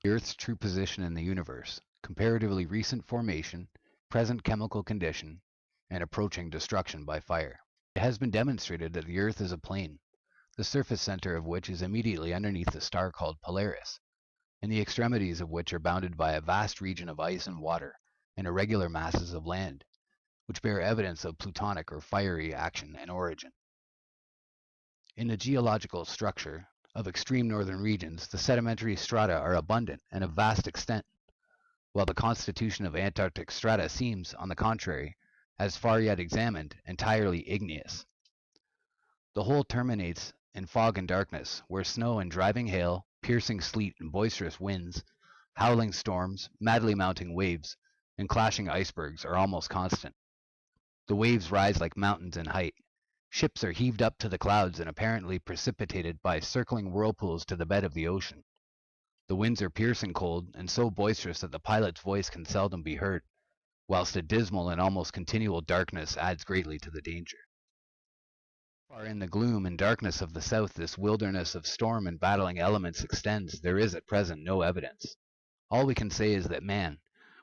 the Earth's true position in the universe, comparatively recent formation, present chemical condition, and approaching destruction by fire. It has been demonstrated that the Earth is a plane, the surface center of which is immediately underneath the star called Polaris, and the extremities of which are bounded by a vast region of ice and water and irregular masses of land, which bear evidence of plutonic or fiery action and origin. In the geological structure of extreme northern regions, the sedimentary strata are abundant and of vast extent, while the constitution of Antarctic strata seems, on the contrary, as far yet examined, entirely igneous. The whole terminates in fog and darkness, where snow and driving hail, piercing sleet and boisterous winds, howling storms, madly mounting waves, and clashing icebergs are almost constant. The waves rise like mountains in height. Ships are heaved up to the clouds and apparently precipitated by circling whirlpools to the bed of the ocean. The winds are piercing cold and so boisterous that the pilot's voice can seldom be heard, whilst a dismal and almost continual darkness adds greatly to the danger. Far in the gloom and darkness of the south this wilderness of storm and battling elements extends, there is at present no evidence. All we can say is that man,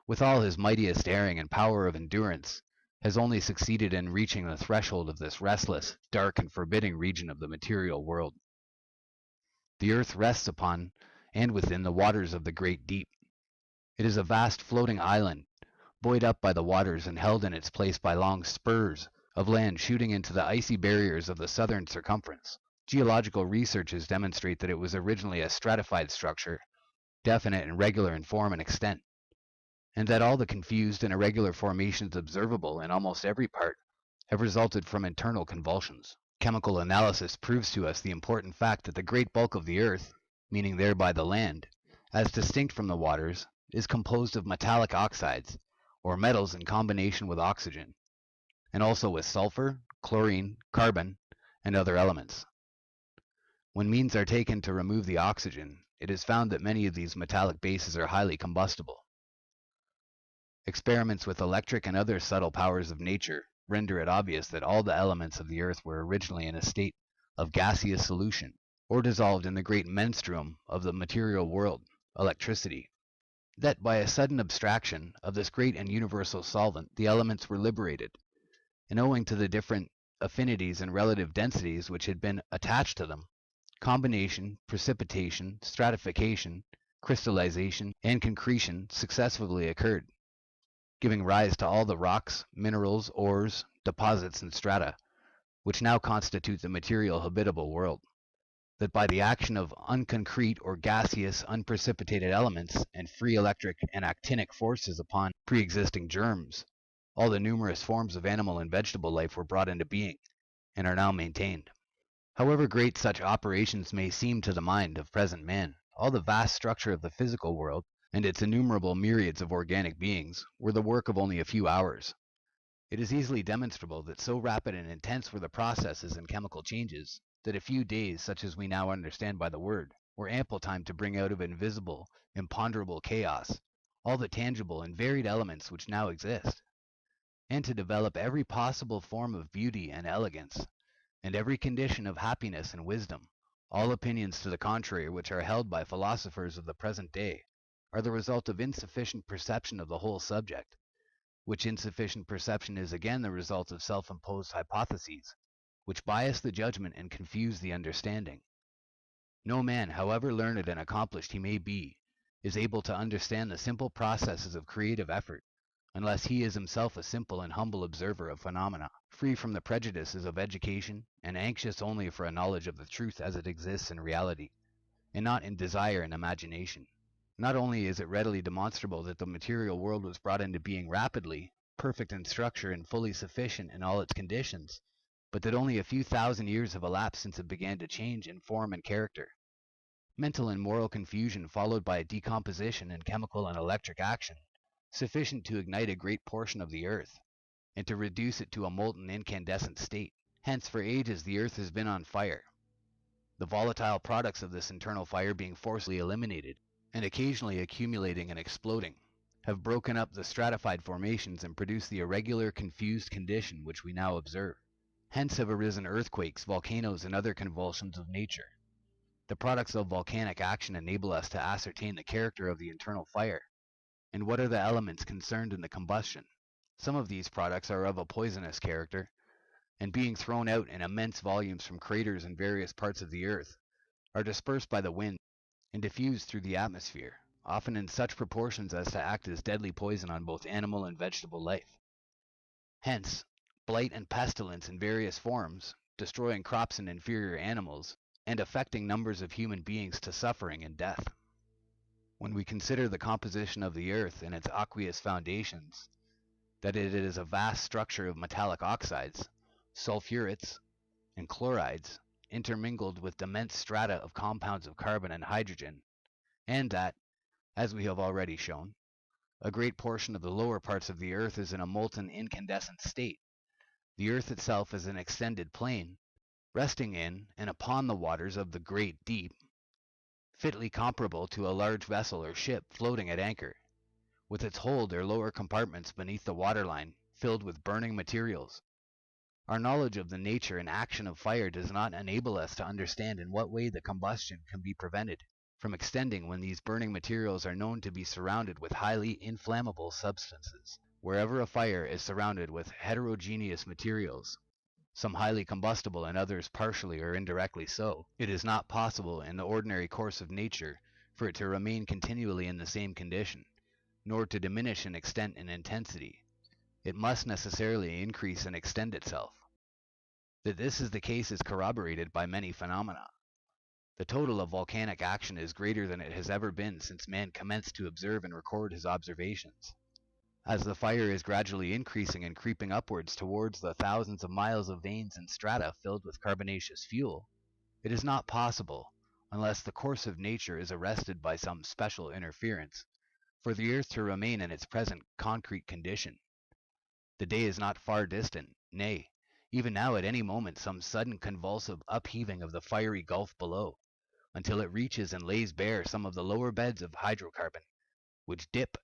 with all his mightiest daring and power of endurance, has only succeeded in reaching the threshold of this restless, dark, and forbidding region of the material world. The earth rests upon and within the waters of the great deep. It is a vast floating island, buoyed up by the waters and held in its place by long spurs of land shooting into the icy barriers of the southern circumference. Geological researches demonstrate that it was originally a stratified structure, definite and regular in form and extent, and that all the confused and irregular formations observable in almost every part have resulted from internal convulsions. Chemical analysis proves to us the important fact that the great bulk of the earth, meaning thereby the land, as distinct from the waters, is composed of metallic oxides, or metals in combination with oxygen, and also with sulfur, chlorine, carbon, and other elements. When means are taken to remove the oxygen, it is found that many of these metallic bases are highly combustible. Experiments with electric and other subtle powers of nature render it obvious that all the elements of the earth were originally in a state of gaseous solution, or dissolved in the great menstruum of the material world, electricity. That by a sudden abstraction of this great and universal solvent the elements were liberated, and owing to the different affinities and relative densities which had been attached to them, combination, precipitation, stratification, crystallization, and concretion successively occurred, giving rise to all the rocks, minerals, ores, deposits, and strata, which now constitute the material habitable world. That by the action of unconcrete or gaseous unprecipitated elements and free electric and actinic forces upon pre-existing germs, all the numerous forms of animal and vegetable life were brought into being, and are now maintained. However great such operations may seem to the mind of present man, all the vast structure of the physical world, and its innumerable myriads of organic beings, were the work of only a few hours. It is easily demonstrable that so rapid and intense were the processes and chemical changes, that a few days, such as we now understand by the word, were ample time to bring out of invisible, imponderable chaos all the tangible and varied elements which now exist, and to develop every possible form of beauty and elegance, and every condition of happiness and wisdom. All opinions to the contrary which are held by philosophers of the present day are the result of insufficient perception of the whole subject, which insufficient perception is again the result of self-imposed hypotheses, which bias the judgment and confuse the understanding. No man, however learned and accomplished he may be, is able to understand the simple processes of creative effort, unless he is himself a simple and humble observer of phenomena, free from the prejudices of education, and anxious only for a knowledge of the truth as it exists in reality, and not in desire and imagination. Not only is it readily demonstrable that the material world was brought into being rapidly, perfect in structure and fully sufficient in all its conditions, but that only a few thousand years have elapsed since it began to change in form and character. Mental and moral confusion followed by a decomposition in chemical and electric action, sufficient to ignite a great portion of the earth, and to reduce it to a molten incandescent state. Hence for ages the earth has been on fire, the volatile products of this internal fire being forcibly eliminated, and occasionally accumulating and exploding, have broken up the stratified formations and produced the irregular, confused condition which we now observe. Hence have arisen earthquakes, volcanoes, and other convulsions of nature. The products of volcanic action enable us to ascertain the character of the internal fire, and what are the elements concerned in the combustion. Some of these products are of a poisonous character, and being thrown out in immense volumes from craters in various parts of the earth, are dispersed by the wind and diffused through the atmosphere, often in such proportions as to act as deadly poison on both animal and vegetable life. Hence, blight and pestilence in various forms, destroying crops and inferior animals, and affecting numbers of human beings to suffering and death. When we consider the composition of the earth and its aqueous foundations, that it is a vast structure of metallic oxides, sulfurates, and chlorides, intermingled with immense strata of compounds of carbon and hydrogen, and that, as we have already shown, a great portion of the lower parts of the earth is in a molten incandescent state. The earth itself is an extended plain, resting in and upon the waters of the great deep, fitly comparable to a large vessel or ship floating at anchor, with its hold or lower compartments beneath the waterline, filled with burning materials. Our knowledge of the nature and action of fire does not enable us to understand in what way the combustion can be prevented from extending when these burning materials are known to be surrounded with highly inflammable substances. Wherever a fire is surrounded with heterogeneous materials, some highly combustible and others partially or indirectly so, it is not possible in the ordinary course of nature for it to remain continually in the same condition, nor to diminish in extent and intensity. It must necessarily increase and extend itself. That this is the case is corroborated by many phenomena. The total of volcanic action is greater than it has ever been since man commenced to observe and record his observations. As the fire is gradually increasing and creeping upwards towards the thousands of miles of veins and strata filled with carbonaceous fuel, it is not possible, unless the course of nature is arrested by some special interference, for the earth to remain in its present concrete condition. The day is not far distant, nay, even now at any moment some sudden convulsive upheaving of the fiery gulf below, until it reaches and lays bare some of the lower beds of hydrocarbon, which dip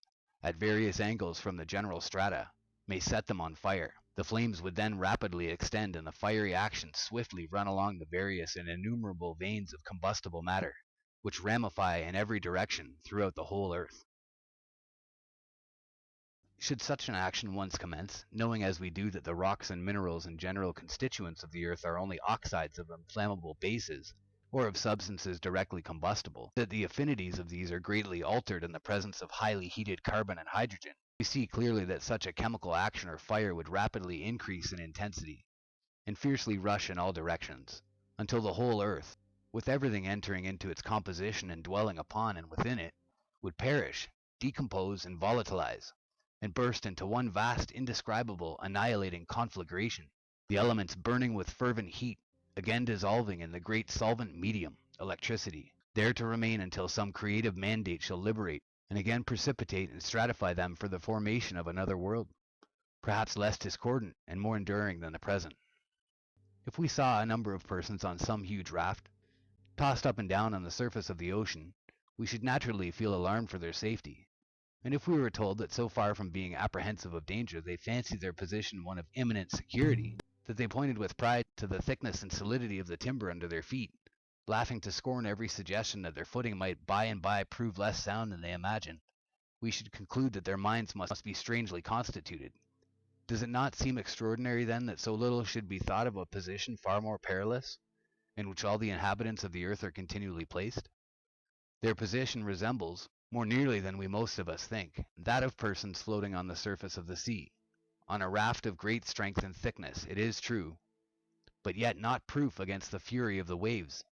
at various angles from the general strata, may set them on fire. The flames would then rapidly extend and the fiery action swiftly run along the various and innumerable veins of combustible matter, which ramify in every direction throughout the whole earth. Should such an action once commence, knowing as we do that the rocks and minerals and general constituents of the earth are only oxides of inflammable bases, or of substances directly combustible, that the affinities of these are greatly altered in the presence of highly heated carbon and hydrogen, we see clearly that such a chemical action or fire would rapidly increase in intensity, and fiercely rush in all directions, until the whole earth, with everything entering into its composition and dwelling upon and within it, would perish, decompose, and volatilize, and burst into one vast, indescribable, annihilating conflagration, the elements burning with fervent heat, again dissolving in the great solvent medium, electricity, there to remain until some creative mandate shall liberate and again precipitate and stratify them for the formation of another world, perhaps less discordant and more enduring than the present. If we saw a number of persons on some huge raft, tossed up and down on the surface of the ocean, we should naturally feel alarmed for their safety. And if we were told that so far from being apprehensive of danger, they fancied their position one of imminent security, that they pointed with pride to the thickness and solidity of the timber under their feet, laughing to scorn every suggestion that their footing might by and by prove less sound than they imagined, we should conclude that their minds must be strangely constituted. Does it not seem extraordinary, then, that so little should be thought of a position far more perilous, in which all the inhabitants of the earth are continually placed? Their position resembles, more nearly than we most of us think, that of persons floating on the surface of the sea, on a raft of great strength and thickness, it is true, but yet not proof against the fury of the waves,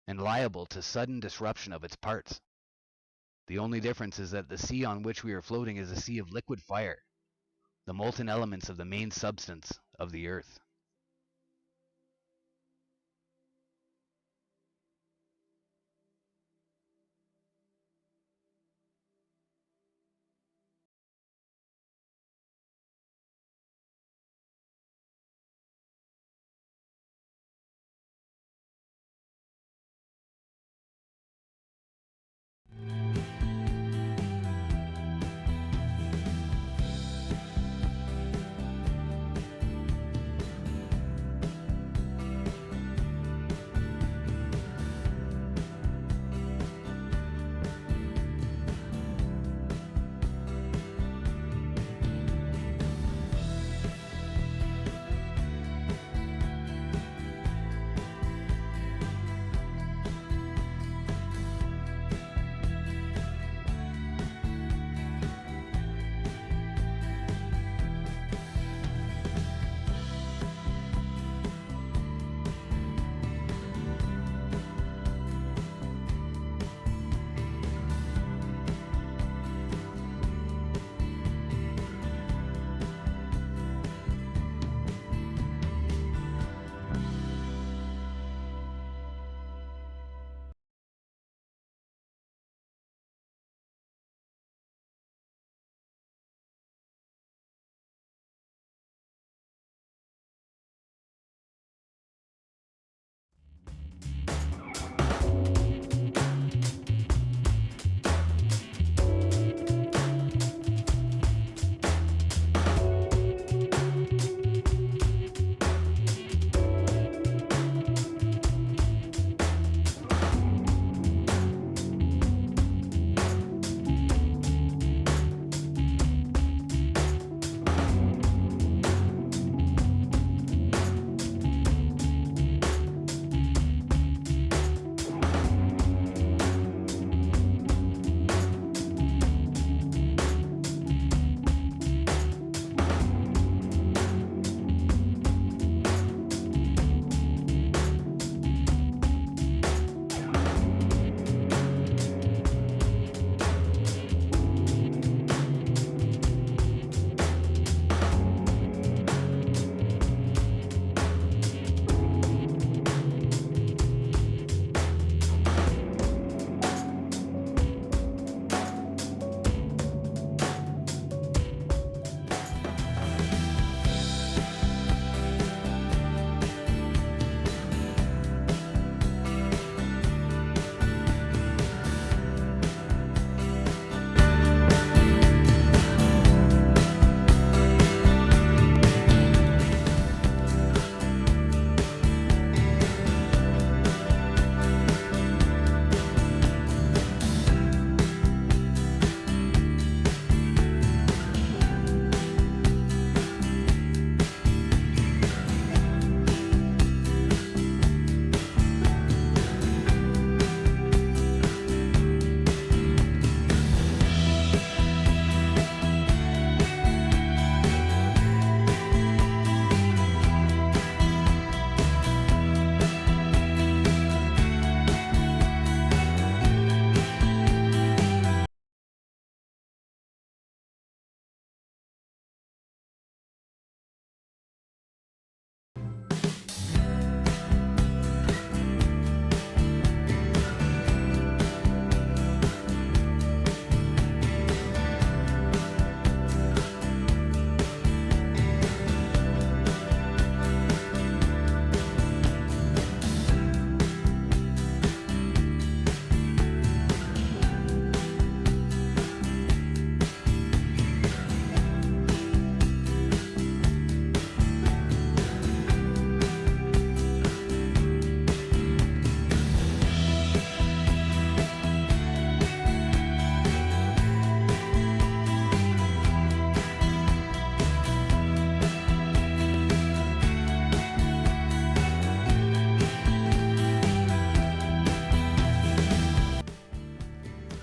and liable to sudden disruption of its parts. The only difference is that the sea on which we are floating is a sea of liquid fire, the molten elements of the main substance of the earth.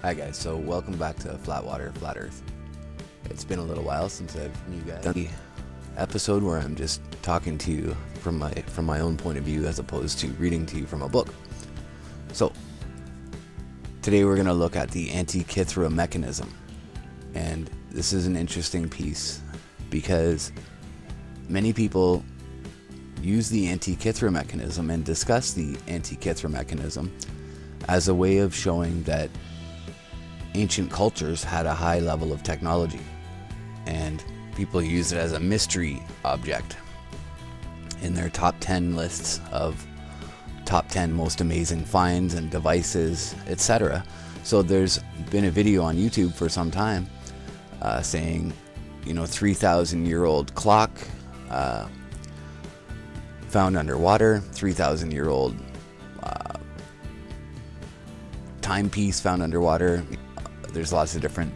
Hi guys, so welcome back to Flat Water, Flat Earth. It's been a little while since I've done the episode where I'm just talking to you from my own point of view as opposed to reading to you from a book. So today we're going to look at the Antikythera mechanism, and this is an interesting piece because many people use the Antikythera mechanism and discuss the Antikythera mechanism as a way of showing that ancient cultures had a high level of technology, and people use it as a mystery object in their top 10 lists of top 10 most amazing finds and devices, etc. So there's been a video on YouTube for some time saying, 3,000-year-old clock found underwater, 3,000-year-old timepiece found underwater. There's lots of different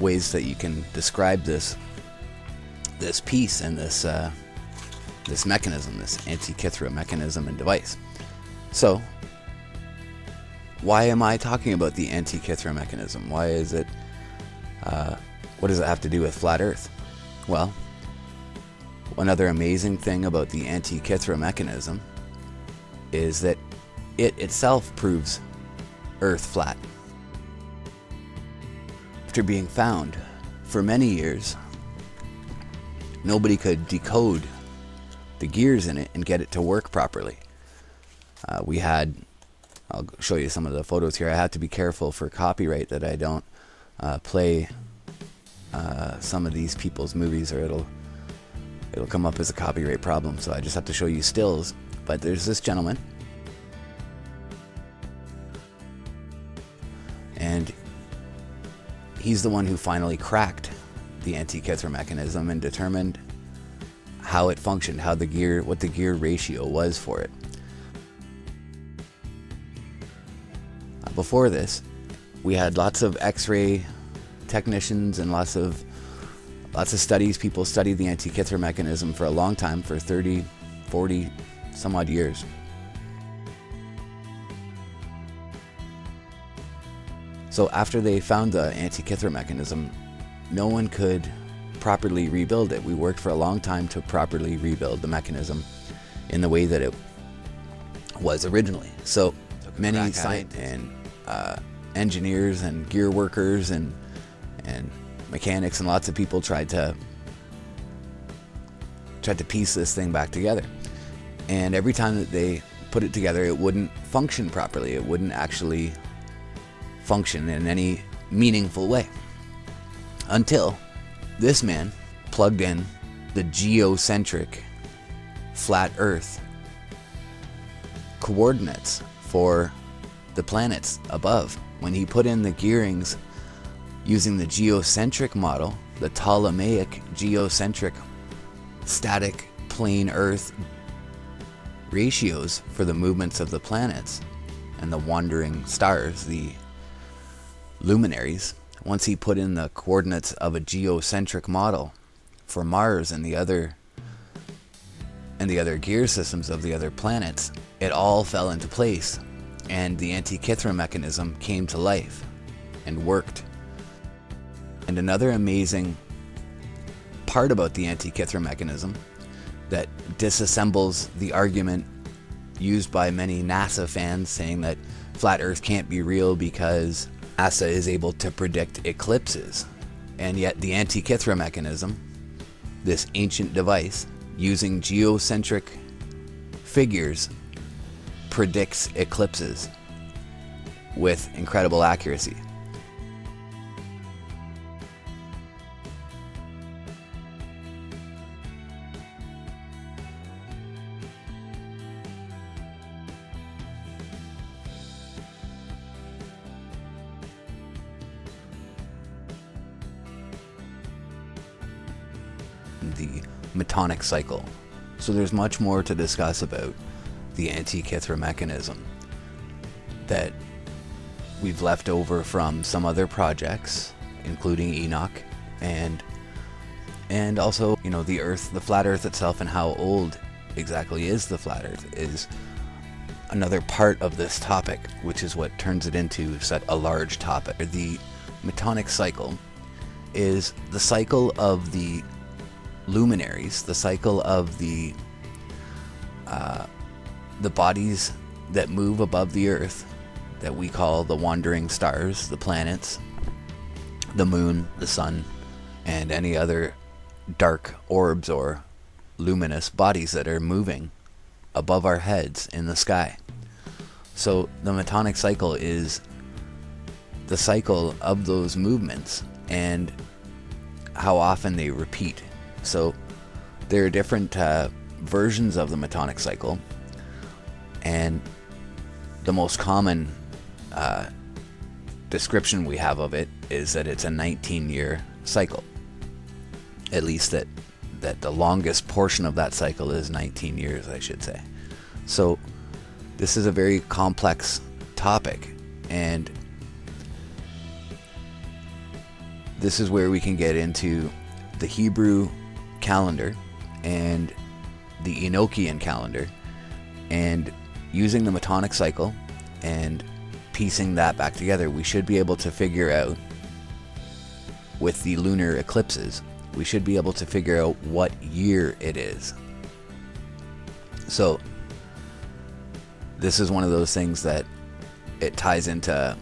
ways that you can describe this piece and this mechanism, this Antikythera mechanism and device. So, why am I talking about the Antikythera mechanism? Why is it? What does it have to do with flat Earth? Well, one other amazing thing about the Antikythera mechanism is that it itself proves Earth flat. After being found for many years, nobody could decode the gears in it and get it to work properly. I'll show you some of the photos here. I have to be careful for copyright that I don't play some of these people's movies, or it'll come up as a copyright problem. So I just have to show you stills. But there's this gentleman, and he's the one who finally cracked the Antikythera mechanism and determined how it functioned, what the gear ratio was for it. Before this, we had lots of X-ray technicians and lots of studies. People studied the Antikythera mechanism for a long time, for 30, 40, some odd years. So after they found the Antikythera mechanism, no one could properly rebuild it. We worked for a long time to properly rebuild the mechanism in the way that it was originally. So many scientists and engineers and gear workers and mechanics and lots of people tried to piece this thing back together. And every time that they put it together, it wouldn't function properly. It wouldn't actually function in any meaningful way, until this man plugged in the geocentric flat Earth coordinates for the planets above. When he put in the gearings using the geocentric model, the Ptolemaic geocentric static plane Earth ratios for the movements of the planets and the wandering stars, the luminaries, once he put in the coordinates of a geocentric model for Mars and the other gear systems of the other planets, it all fell into place, and the Antikythera mechanism came to life and worked. And another amazing part about the Antikythera mechanism that disassembles the argument used by many NASA fans saying that flat Earth can't be real because NASA is able to predict eclipses, and yet the Antikythera mechanism, this ancient device using geocentric figures, predicts eclipses with incredible accuracy. The Metonic cycle. So there's much more to discuss about the Antikythera mechanism that we've left over from some other projects, including Enoch, and also, the Earth, the flat Earth itself, and how old exactly is the flat Earth. another part of this topic, which is what turns it into such a large topic. The Metonic cycle is the cycle of the luminaries, the cycle of the bodies that move above the earth, that we call the wandering stars, the planets, the moon, the sun, and any other dark orbs or luminous bodies that are moving above our heads in the sky. So the Metonic cycle is the cycle of those movements and how often they repeat. So there are different versions of the Metonic cycle, and the most common description we have of it is that it's a 19-year cycle. At least that the longest portion of that cycle is 19 years, I should say. So this is a very complex topic, and this is where we can get into the Hebrew calendar and the Enochian calendar, and using the Metonic cycle and piecing that back together, we should be able to figure out, with the lunar eclipses, we should be able to figure out what year it is. So this is one of those things that it ties into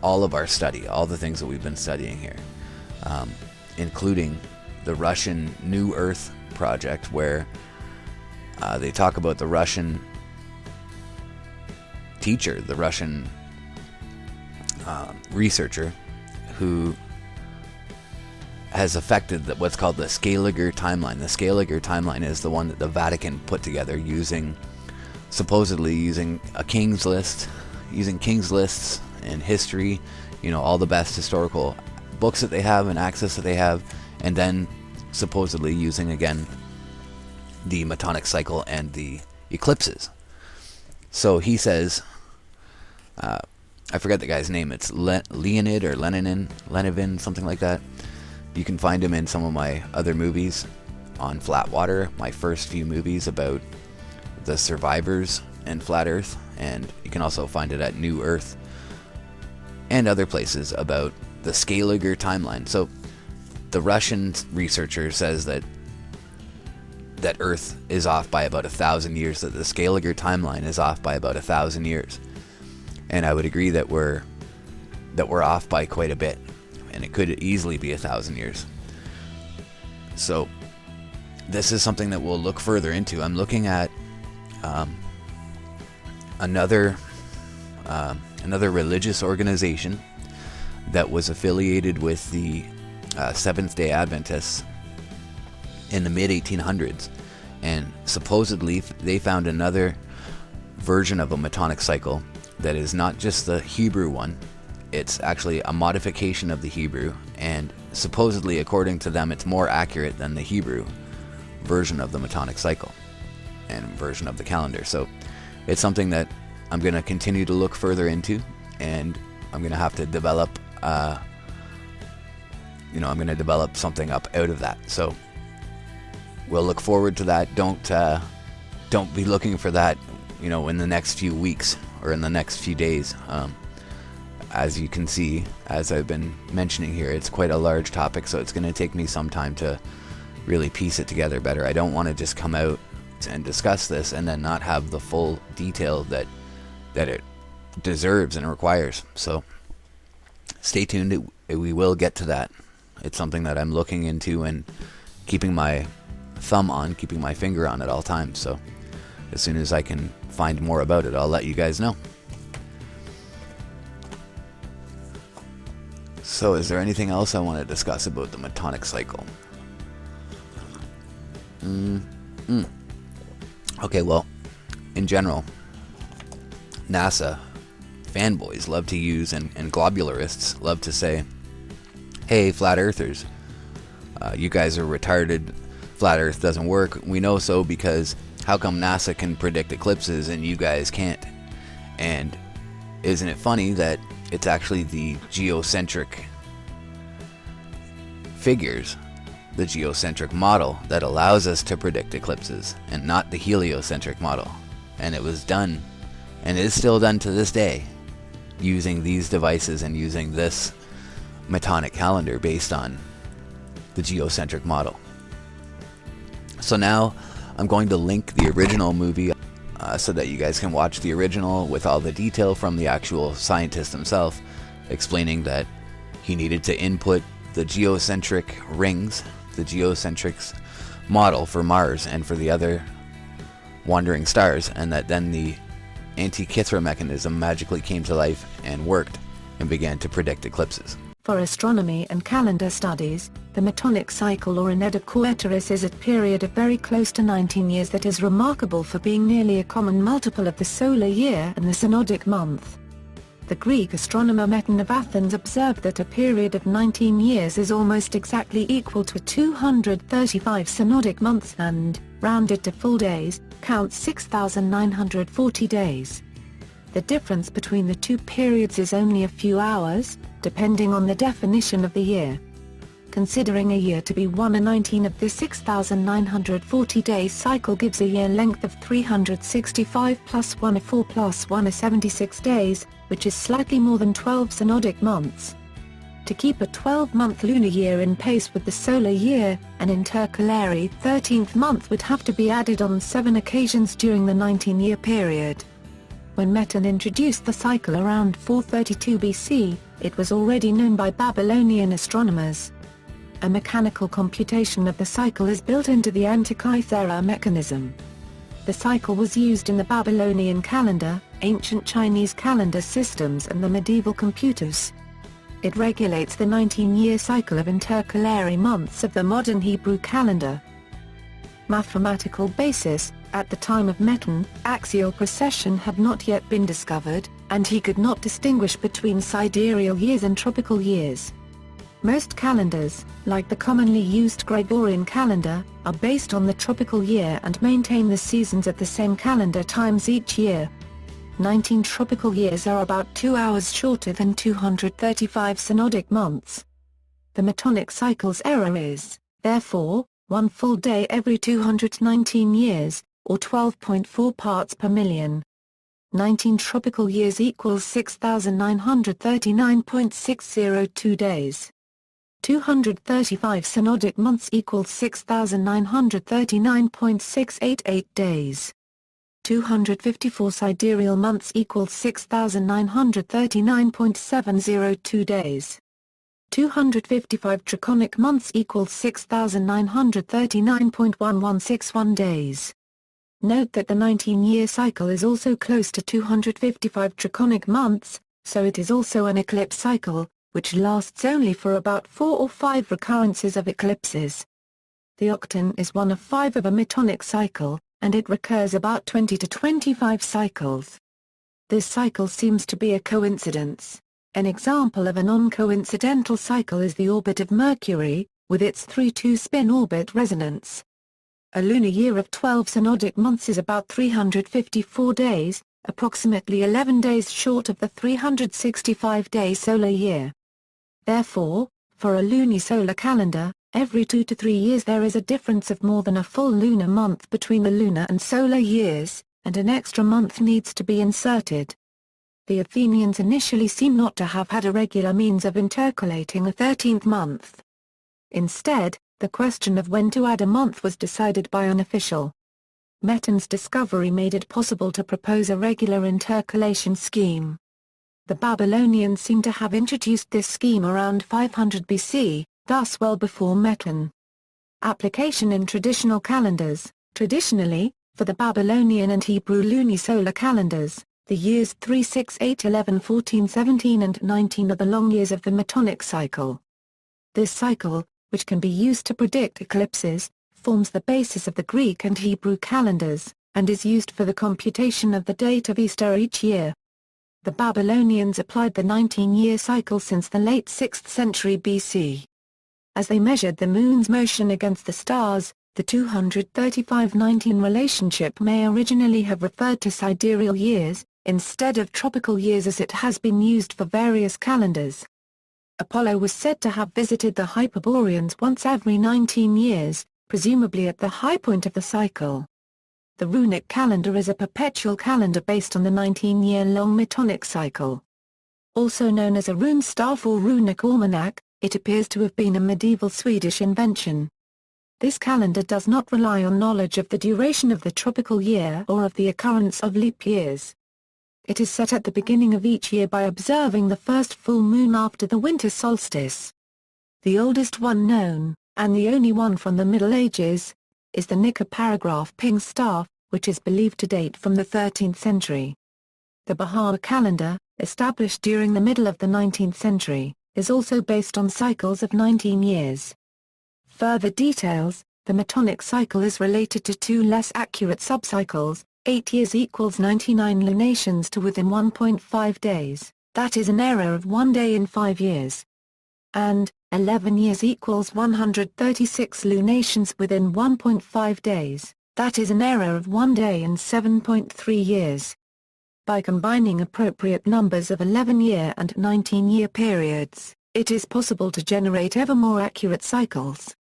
all of our study, all the things that we've been studying here, including the Russian New Earth project, where they talk about the Russian teacher, the Russian researcher who has affected what's called the Scaliger timeline. The Scaliger timeline is the one that the Vatican put together supposedly using a king's list, using king's lists and history, all the best historical books that they have and access that they have, and then supposedly using again the Metonic cycle and the eclipses. So he says, I forget the guy's name, it's Leonid or Lenivin, something like that. You can find him in some of my other movies on Flat Water, my first few movies about the survivors and Flat Earth, and you can also find it at New Earth and other places about the Scaliger timeline. So the Russian researcher says that Earth is off by about 1,000 years, that the Scaliger timeline is off by about 1,000 years. And I would agree that we're off by quite a bit, and it could easily be 1,000 years. So this is something that we'll look further into. I'm looking at another religious organization that was affiliated with the Seventh-day Adventists in the mid-1800s, and supposedly they found another version of a Metonic cycle that is not just the Hebrew one. It's actually a modification of the Hebrew, and supposedly, according to them, it's more accurate than the Hebrew version of the Metonic cycle and version of the calendar. So it's something that I'm going to continue to look further into, and I'm going to have to develop I'm going to develop something up out of that. So we'll look forward to that. Don't be looking for that in the next few weeks or in the next few days. As you can see, as I've been mentioning here, it's quite a large topic, so it's going to take me some time to really piece it together better. I don't want to just come out and discuss this and then not have the full detail that it deserves and requires. So stay tuned. We will get to that. It's something that I'm looking into and keeping my thumb on, keeping my finger on at all times. So as soon as I can find more about it, I'll let you guys know. So is there anything else I want to discuss about the Metonic cycle? Okay, well, in general, NASA fanboys love to use, and globularists love to say, hey, flat earthers, you guys are retarded, flat earth doesn't work. We know so because how come NASA can predict eclipses and you guys can't? And isn't it funny that it's actually the geocentric figures, the geocentric model, that allows us to predict eclipses, and not the heliocentric model? And it was done, and is still done to this day, using these devices and using this Metonic calendar based on the geocentric model. So now I'm going to link the original movie so that you guys can watch the original with all the detail from the actual scientist himself, explaining that he needed to input the geocentric rings, the geocentric model for Mars and for the other wandering stars, and that then the Antikythera mechanism magically came to life and worked and began to predict eclipses. For astronomy and calendar studies, the Metonic cycle or Antikythera is a period of very close to 19 years that is remarkable for being nearly a common multiple of the solar year and the synodic month. The Greek astronomer Meton of Athens observed that a period of 19 years is almost exactly equal to 235 synodic months and, rounded to full days, counts 6,940 days. The difference between the two periods is only a few hours, depending on the definition of the year. Considering a year to be 1/19 of the 6,940-day cycle gives a year length of 365 plus 1 + 4 plus 1 = 76 days, which is slightly more than 12 synodic months. To keep a 12-month lunar year in pace with the solar year, an intercalary 13th month would have to be added on 7 occasions during the 19-year period. When Meton introduced the cycle around 432 BC, it was already known by Babylonian astronomers. A mechanical computation of the cycle is built into the Antikythera mechanism. The cycle was used in the Babylonian calendar, ancient Chinese calendar systems and the medieval computers. It regulates the 19-year cycle of intercalary months of the modern Hebrew calendar. Mathematical basis: at the time of Meton, axial precession had not yet been discovered, and he could not distinguish between sidereal years and tropical years. Most calendars, like the commonly used Gregorian calendar, are based on the tropical year and maintain the seasons at the same calendar times each year. 19 tropical years are about 2 hours shorter than 235 synodic months. The Metonic cycle's error is, therefore, 1 full day every 219 years, or 12.4 parts per million. 19 tropical years equals 6,939.602 days. 235 synodic months equals 6,939.688 days. 254 sidereal months equals 6,939.702 days. 255 draconic months equals 6,939.1161 days. Note that the 19-year cycle is also close to 255 draconic months, so it is also an eclipse cycle, which lasts only for about 4 or 5 recurrences of eclipses. The octant is one of 5 of a Metonic cycle, and it recurs about 20 to 25 cycles. This cycle seems to be a coincidence. An example of a non-coincidental cycle is the orbit of Mercury, with its 3-2 spin orbit resonance. A lunar year of 12 synodic months is about 354 days, approximately 11 days short of the 365-day solar year. Therefore, for a lunisolar calendar, every 2 to 3 years there is a difference of more than a full lunar month between the lunar and solar years, and an extra month needs to be inserted. The Athenians initially seem not to have had a regular means of intercalating a 13th month. Instead, the question of when to add a month was decided by an official. Meton's discovery made it possible to propose a regular intercalation scheme. The Babylonians seem to have introduced this scheme around 500 BC, thus well before Meton. Application in traditional calendars: traditionally, for the Babylonian and Hebrew lunisolar calendars, the years 3, 6, 8, 11, 14, 17 and 19 are the long years of the Metonic cycle. This cycle, which can be used to predict eclipses, forms the basis of the Greek and Hebrew calendars, and is used for the computation of the date of Easter each year. The Babylonians applied the 19-year cycle since the late 6th century BC. As they measured the moon's motion against the stars, the 235-19 relationship may originally have referred to sidereal years, instead of tropical years as it has been used for various calendars. Apollo was said to have visited the Hyperboreans once every 19 years, presumably at the high point of the cycle. The runic calendar is a perpetual calendar based on the 19-year-long Metonic cycle. Also known as a rune staff or runic almanac, it appears to have been a medieval Swedish invention. This calendar does not rely on knowledge of the duration of the tropical year or of the occurrence of leap years. It is set at the beginning of each year by observing the first full moon after the winter solstice. The oldest one known, and the only one from the Middle Ages, is the Nika paragraph ping staff, which is believed to date from the 13th century. The Bahar calendar, established during the middle of the 19th century, is also based on cycles of 19 years. Further details: the Metonic cycle is related to two less accurate subcycles, 8 years equals 99 lunations to within 1.5 days, that is an error of 1 day in 5 years. And 11 years equals 136 lunations within 1.5 days, that is an error of 1 day in 7.3 years. By combining appropriate numbers of 11-year and 19-year periods, it is possible to generate ever more accurate cycles.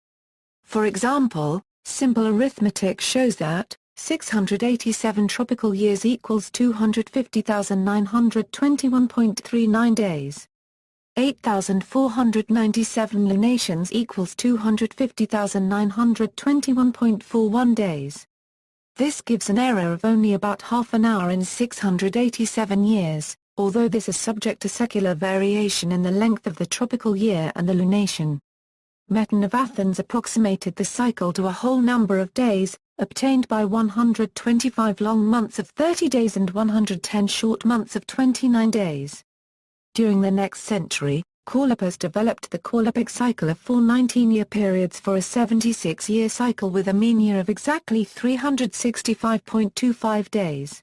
For example, simple arithmetic shows that 687 tropical years equals 250,921.39 days. 8,497 lunations equals 250,921.41 days. This gives an error of only about half an hour in 687 years, although this is subject to secular variation in the length of the tropical year and the lunation. Meton of Athens approximated the cycle to a whole number of days, obtained by 125 long months of 30 days and 110 short months of 29 days. During the next century, Kaulipas developed the Kaulipic cycle of 4 19-year periods for a 76-year cycle with a mean year of exactly 365.25 days.